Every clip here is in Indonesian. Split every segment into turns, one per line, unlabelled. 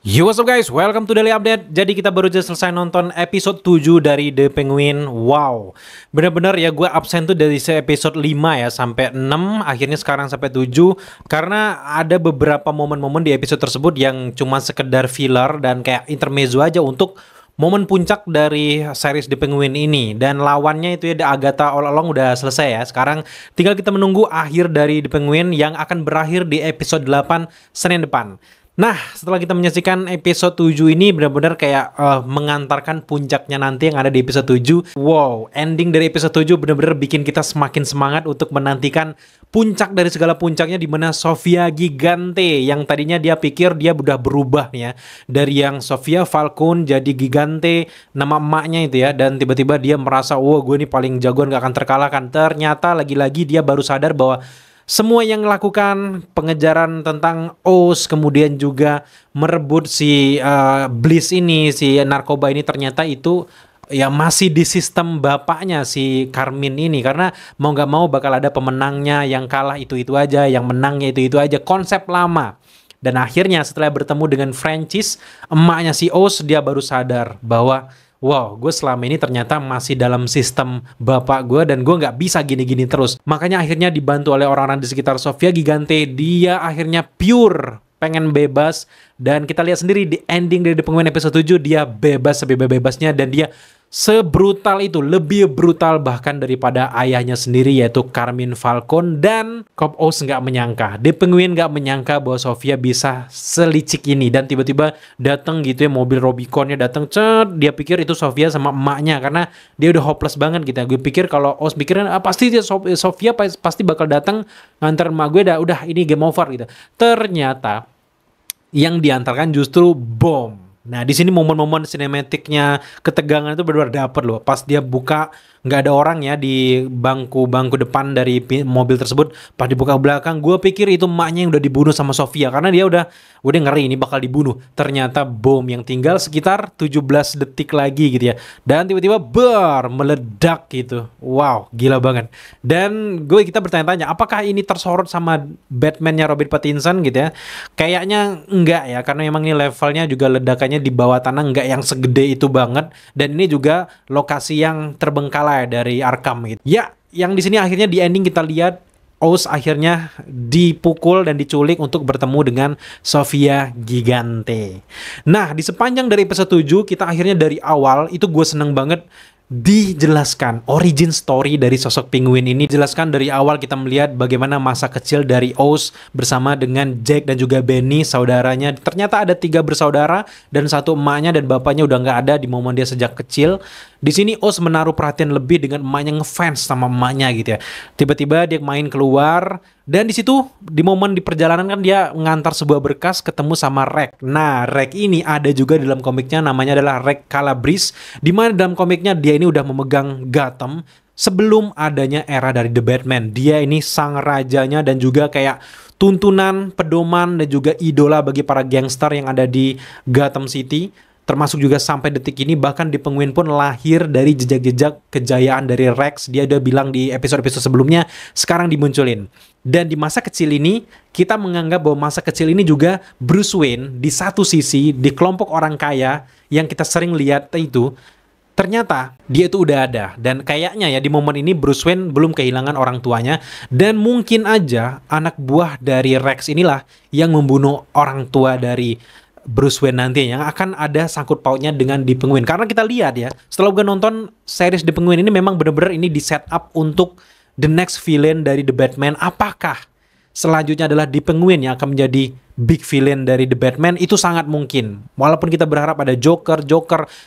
Yo, what's up guys, welcome to Daily Update. Jadi kita baru aja selesai nonton episode 7 dari The Penguin. Wow, bener-bener ya, gue absen tuh dari episode 5 ya sampai 6, akhirnya sekarang sampai 7. Karena ada beberapa momen-momen di episode tersebut yang cuma sekedar filler dan kayak intermezzo aja untuk momen puncak dari series The Penguin ini. Dan lawannya itu ya The Agatha All Along udah selesai ya. Sekarang tinggal kita menunggu akhir dari The Penguin yang akan berakhir di episode 8 Senin depan. Nah, setelah kita menyaksikan episode 7 ini benar-benar kayak mengantarkan puncaknya nanti yang ada di episode 7. Wow, ending dari episode 7 benar-benar bikin kita semakin semangat untuk menantikan puncak dari segala puncaknya, di mana Sofia Gigante yang tadinya dia pikir dia udah berubah nih ya. Dari yang Sofia Falcone jadi Gigante, nama emaknya itu ya, dan tiba-tiba dia merasa, "Wow, gue ini paling jagoan, gak akan terkalahkan." Ternyata lagi-lagi dia baru sadar bahwa semua yang melakukan pengejaran tentang Oz, kemudian juga merebut si Bliss ini, si narkoba ini, ternyata itu ya masih di sistem bapaknya si Carmine ini. Karena mau nggak mau bakal ada pemenangnya, yang kalah itu-itu aja, yang menangnya itu-itu aja, konsep lama. Dan akhirnya setelah bertemu dengan Francis, emaknya si Oz, dia baru sadar bahwa wow, gue selama ini ternyata masih dalam sistem bapak gue dan gue nggak bisa gini-gini terus. Makanya akhirnya dibantu oleh orang-orang di sekitar Sofia Gigante, dia akhirnya pure pengen bebas. Dan kita lihat sendiri di ending dari The Penguin episode 7, dia bebas sebebas-bebasnya dan dia sebrutal itu, lebih brutal bahkan daripada ayahnya sendiri yaitu Carmine Falcone. Dan Cop Oz nggak menyangka, The Penguin nggak menyangka bahwa Sofia bisa selicik ini, dan tiba-tiba datang gitu ya, mobil Rubiconnya datang, dia pikir itu Sofia sama emaknya karena dia udah hopeless banget gitu ya. Gue pikir kalau Oz pikirin pasti Sofia pasti bakal datang nganter emak gue, udah ini game over gitu. Ternyata yang diantarkan justru bom. Nah, di sini momen-momen sinematiknya, ketegangan itu benar-benar dapet loh. Pas dia buka, nggak ada orang ya di bangku depan dari mobil tersebut. Pas dibuka belakang, gue pikir itu emaknya yang udah dibunuh sama Sofia, karena dia udah ngeri ini bakal dibunuh. Ternyata bom yang tinggal sekitar 17 detik lagi gitu ya. Dan tiba-tiba meledak gitu. Wow, gila banget. Dan kita bertanya-tanya, apakah ini tersorot sama Batman-nya Robert Pattinson gitu ya? Kayaknya enggak ya, karena memang ini levelnya juga ledakannya di bawah tanah, nggak yang segede itu banget. Dan ini juga lokasi yang terbengkalai dari Arkham gitu. Ya, yang di sini akhirnya di ending kita lihat Oz akhirnya dipukul dan diculik untuk bertemu dengan Sofia Gigante. Nah, di sepanjang dari episode 7 kita akhirnya dari awal itu gue seneng banget dijelaskan origin story dari sosok penguin ini. Jelaskan dari awal, kita melihat bagaimana masa kecil dari Oz bersama dengan Jack dan juga Benny, saudaranya. Ternyata ada 3 bersaudara dan 1 emaknya dan bapaknya udah nggak ada di momen dia sejak kecil. Di sini Oz menaruh perhatian lebih dengan emaknya, ngefans sama emaknya gitu ya. Tiba-tiba dia main keluar dan di situ di momen di perjalanan kan dia ngantar sebuah berkas ketemu sama Rex. Nah, Rex ini ada juga di dalam komiknya, namanya adalah Rex Calabris, di mana dalam komiknya dia ini udah memegang Gotham sebelum adanya era dari The Batman. Dia ini sang rajanya dan juga kayak tuntunan, pedoman dan juga idola bagi para gangster yang ada di Gotham City. Termasuk juga sampai detik ini, bahkan di Penguin pun lahir dari jejak-jejak kejayaan dari Rex. Dia udah bilang di episode-episode sebelumnya, sekarang dimunculin. Dan di masa kecil ini, kita menganggap bahwa masa kecil ini juga Bruce Wayne di satu sisi, di kelompok orang kaya yang kita sering lihat itu, ternyata dia itu udah ada. Dan kayaknya ya di momen ini Bruce Wayne belum kehilangan orang tuanya. Dan mungkin aja anak buah dari Rex inilah yang membunuh orang tua dari Bruce Wayne nanti, yang akan ada sangkut pautnya dengan The Penguin. Karena kita lihat ya, setelah gue nonton series The Penguin ini, memang bener-bener ini di set up untuk the next villain dari The Batman. Apakah selanjutnya adalah The Penguin yang akan menjadi big villain dari The Batman? Itu sangat mungkin. Walaupun kita berharap ada Joker,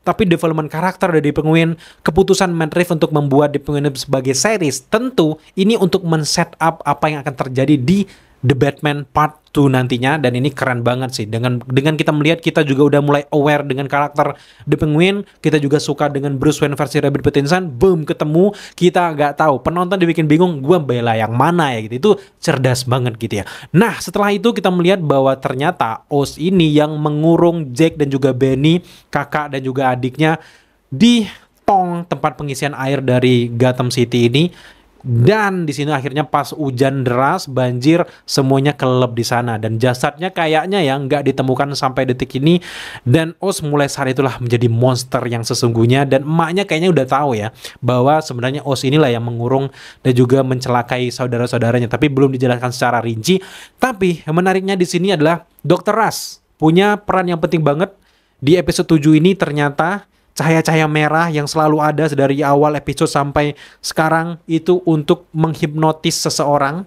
tapi development karakter dari The Penguin, keputusan Matt Reeves untuk membuat The Penguin sebagai series, tentu ini untuk men-set up apa yang akan terjadi di The Batman Part 2 nantinya. Dan ini keren banget sih. Dengan kita melihat, kita juga udah mulai aware dengan karakter The Penguin. Kita juga suka dengan Bruce Wayne versi Robert Pattinson. Boom, ketemu. Kita nggak tahu. Penonton dibikin bingung, gue bela yang mana ya gitu. Itu cerdas banget gitu ya. Nah, setelah itu kita melihat bahwa ternyata Oz ini yang mengurung Jack dan juga Benny, kakak dan juga adiknya, di tong tempat pengisian air dari Gotham City ini. Dan di sini akhirnya pas hujan deras, banjir, semuanya kelelep di sana. Dan jasadnya kayaknya ya nggak ditemukan sampai detik ini. Dan Oz mulai saat itulah menjadi monster yang sesungguhnya. Dan emaknya kayaknya udah tahu ya bahwa sebenarnya Oz inilah yang mengurung dan juga mencelakai saudara-saudaranya. Tapi belum dijelaskan secara rinci. Tapi yang menariknya di sini adalah Dr. Rush punya peran yang penting banget. Di episode 7 ini ternyata cahaya-cahaya merah yang selalu ada dari awal episode sampai sekarang itu untuk menghipnotis seseorang,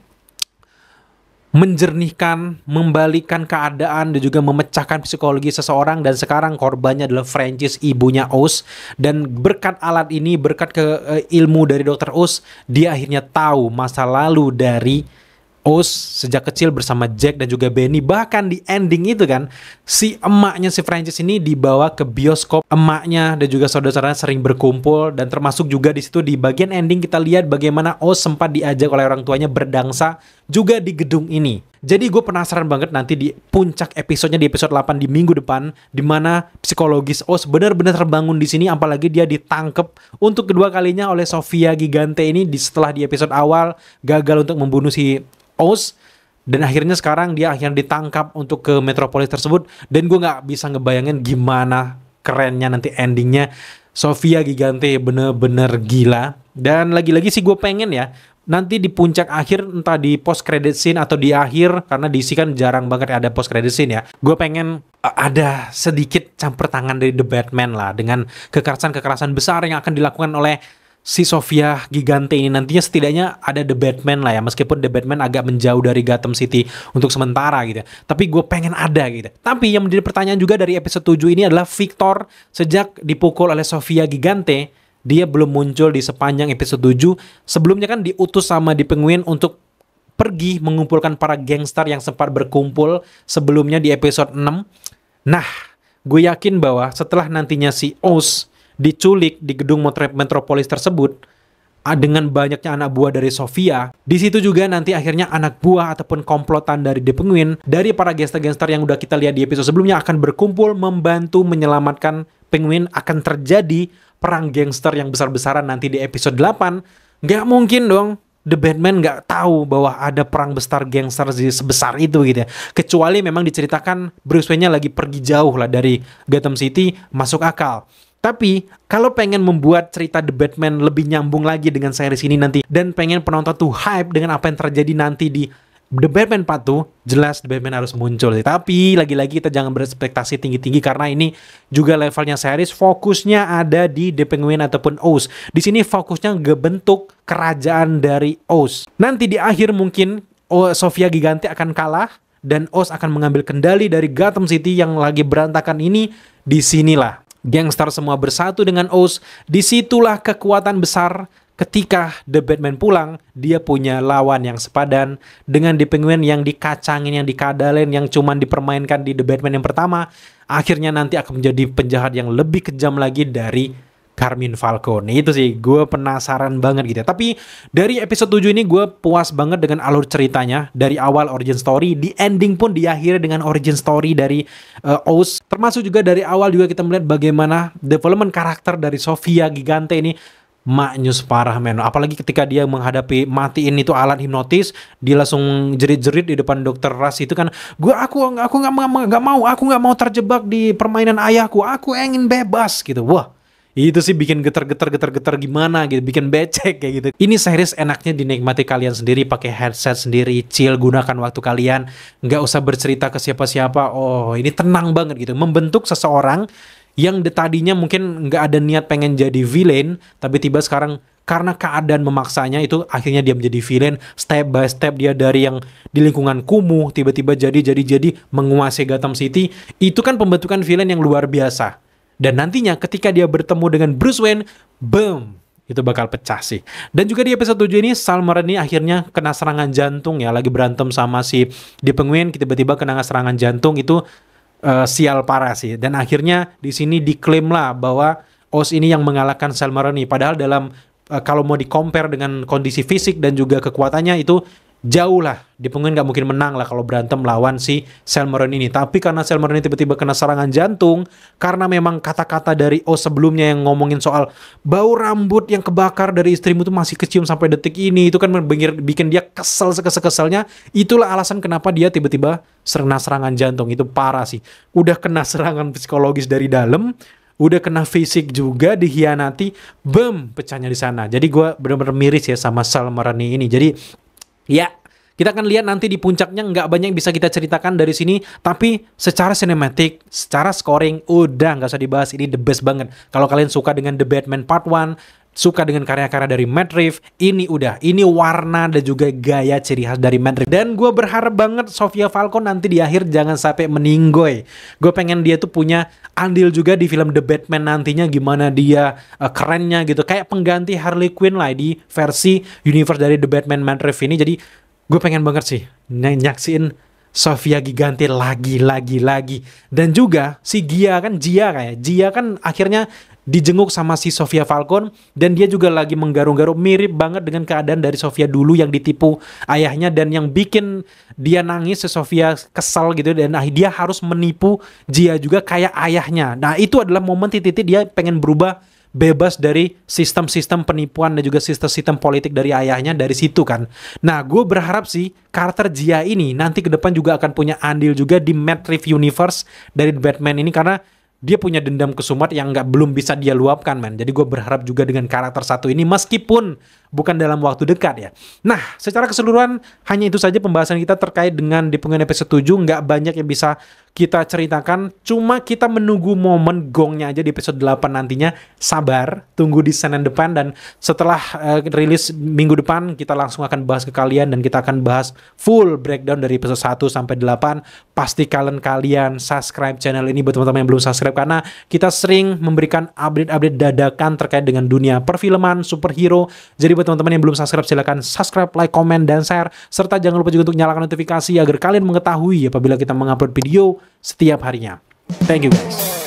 menjernihkan, membalikkan keadaan dan juga memecahkan psikologi seseorang. Dan sekarang korbannya adalah Francis, ibunya Oz. Dan berkat alat ini, berkat ke ilmu dari Dr. Oz, dia akhirnya tahu masa lalu dari Oz sejak kecil bersama Jack dan juga Benny. Bahkan di ending itu kan, si emaknya si Francis ini dibawa ke bioskop. Emaknya dan juga saudara-saudaranya sering berkumpul. Dan termasuk juga di situ di bagian ending kita lihat bagaimana Oz sempat diajak oleh orang tuanya berdansa juga di gedung ini. Jadi gue penasaran banget nanti di puncak episodenya di episode 8 di minggu depan, di mana psikologis Oz benar-benar terbangun di sini, apalagi dia ditangkap untuk kedua kalinya oleh Sofia Gigante ini setelah di episode awal gagal untuk membunuh si Oz. Dan akhirnya sekarang dia akhirnya ditangkap untuk ke metropolis tersebut. Dan gue nggak bisa ngebayangin gimana kerennya nanti endingnya. Sofia Gigante bener-bener gila. Dan lagi-lagi sih gue pengen ya nanti di puncak akhir, entah di post credit scene atau di akhir, karena DC kan jarang banget ada post credit scene ya, gue pengen ada sedikit campur tangan dari The Batman lah dengan kekerasan-kekerasan besar yang akan dilakukan oleh si Sofia Gigante ini. Nantinya setidaknya ada The Batman lah ya, meskipun The Batman agak menjauh dari Gotham City untuk sementara gitu ya. Tapi gue pengen ada gitu. Tapi yang menjadi pertanyaan juga dari episode 7 ini adalah Victor sejak dipukul oleh Sofia Gigante, dia belum muncul di sepanjang episode 7. Sebelumnya kan diutus sama di Penguin untuk pergi mengumpulkan para gangster yang sempat berkumpul sebelumnya di episode 6. Nah, gue yakin bahwa setelah nantinya si Oz diculik di gedung metropolis tersebut dengan banyaknya anak buah dari Sofia, di situ juga nanti akhirnya anak buah ataupun komplotan dari The Penguin, dari para gangster-gangster yang udah kita lihat di episode sebelumnya akan berkumpul membantu menyelamatkan Penguin. Akan terjadi perang gangster yang besar-besaran nanti di episode 8. Nggak mungkin dong The Batman nggak tahu bahwa ada perang besar gangster sebesar itu gitu ya. Kecuali memang diceritakan Bruce Wayne-nya lagi pergi jauh lah dari Gotham City, masuk akal. Tapi kalau pengen membuat cerita The Batman lebih nyambung lagi dengan series ini nanti, dan pengen penonton tuh hype dengan apa yang terjadi nanti di The Batman Part 2, jelas The Batman harus muncul sih. Tapi lagi-lagi kita jangan berekspektasi tinggi-tinggi karena ini juga levelnya series, fokusnya ada di The Penguin ataupun Oz. Di sini fokusnya ngebentuk kerajaan dari Oz. Nanti di akhir mungkin Sofia Gigante akan kalah dan Oz akan mengambil kendali dari Gotham City yang lagi berantakan ini. Disinilah gangster semua bersatu dengan Oz. Disitulah kekuatan besar. Ketika The Batman pulang, dia punya lawan yang sepadan dengan The Penguin yang dikacangin, yang dikadalin, yang cuman dipermainkan di The Batman yang pertama. Akhirnya nanti akan menjadi penjahat yang lebih kejam lagi dari Carmine Falcone. Itu sih, gue penasaran banget gitu ya. Tapi dari episode 7 ini gue puas banget dengan alur ceritanya. Dari awal origin story, di ending pun diakhiri dengan origin story dari Oz. Termasuk juga dari awal juga kita melihat bagaimana development karakter dari Sofia Gigante ini maknyus parah men. Apalagi ketika dia menghadapi matiin itu alat hipnotis, dia langsung jerit-jerit di depan Dr. Rush itu kan, aku nggak mau terjebak di permainan ayahku, aku ingin bebas gitu. Wah, itu sih bikin getar gimana gitu, bikin becek kayak gitu. Ini series enaknya dinikmati kalian sendiri, pakai headset sendiri, chill, gunakan waktu kalian, nggak usah bercerita ke siapa-siapa. Oh, ini tenang banget gitu, membentuk seseorang yang tadinya mungkin nggak ada niat pengen jadi villain, tapi tiba sekarang karena keadaan memaksanya itu akhirnya dia menjadi villain. Step by step dia dari yang di lingkungan kumuh tiba-tiba jadi menguasai Gotham City. Itu kan pembentukan villain yang luar biasa. Dan nantinya ketika dia bertemu dengan Bruce Wayne, boom, itu bakal pecah sih. Dan juga di episode 7 ini Salmer ini akhirnya kena serangan jantung ya, lagi berantem sama si The Penguin, tiba-tiba kena serangan jantung. Itu sial parah sih. Dan akhirnya di sini diklaim lah bahwa Oz ini yang mengalahkan Salmer ini. Padahal dalam kalau mau di-compare dengan kondisi fisik dan juga kekuatannya itu jauh lah. The Penguin nggak mungkin menang lah kalau berantem lawan si Selmaron ini. Tapi karena Selmaron ini tiba-tiba kena serangan jantung, karena memang kata-kata dari O sebelumnya yang ngomongin soal bau rambut yang kebakar dari istrimu tuh masih kecium sampai detik ini, itu kan bikin dia kesel sekesel-keselnya. Itulah alasan kenapa dia tiba-tiba serangan jantung. Itu parah sih. Udah kena serangan psikologis dari dalam, udah kena fisik juga, dikhianati, pecahnya di sana. Jadi gue bener-bener miris ya sama Selmaron ini. Jadi ya, kita akan lihat nanti di puncaknya, nggak banyak yang bisa kita ceritakan dari sini, tapi secara sinematik, secara scoring, udah nggak usah dibahas, ini the best banget. Kalau kalian suka dengan The Batman Part 1, suka dengan karya-karya dari Matt Reeves, ini warna dan juga gaya ciri khas dari Matt Reeves. Dan gue berharap banget Sofia Falcone nanti di akhir jangan sampai meninggoy. Gue pengen dia tuh punya andil juga di film The Batman nantinya, gimana dia kerennya gitu, kayak pengganti Harley Quinn lah di versi universe dari The Batman Matt Reeves ini. Jadi gue pengen banget sih nyaksiin Sofia Gigante lagi. Dan juga si Gia kan akhirnya dijenguk sama si Sofia Falcone, dan dia juga lagi menggarung-garung mirip banget dengan keadaan dari Sofia dulu yang ditipu ayahnya, dan yang bikin dia nangis, si Sofia kesal gitu, dan dia harus menipu Gia juga kayak ayahnya. Nah itu adalah momen titik-titik dia pengen berubah, bebas dari sistem-sistem penipuan dan juga sistem-sistem politik dari ayahnya dari situ kan. Nah, gue berharap sih karakter Gia ini nanti ke depan juga akan punya andil juga di Matt Reeves Universe dari Batman ini, karena dia punya dendam kesumat yang belum bisa dia luapkan, man. Jadi gue berharap juga dengan karakter satu ini, meskipun bukan dalam waktu dekat ya. Nah, secara keseluruhan hanya itu saja pembahasan kita terkait dengan di pengen episode 7. Nggak banyak yang bisa kita ceritakan, cuma kita menunggu momen gongnya aja di episode 8 nantinya. Sabar, tunggu di Senin depan, dan setelah rilis minggu depan kita langsung akan bahas ke kalian, dan kita akan bahas full breakdown dari episode 1 sampai 8. Pastikan kalian subscribe channel ini buat teman-teman yang belum subscribe, karena kita sering memberikan update-update dadakan terkait dengan dunia perfilman, superhero. Jadi buat teman-teman yang belum subscribe, silahkan subscribe, like, komen, dan share. Serta jangan lupa juga untuk nyalakan notifikasi agar kalian mengetahui apabila kita mengupload video setiap harinya. Thank you guys.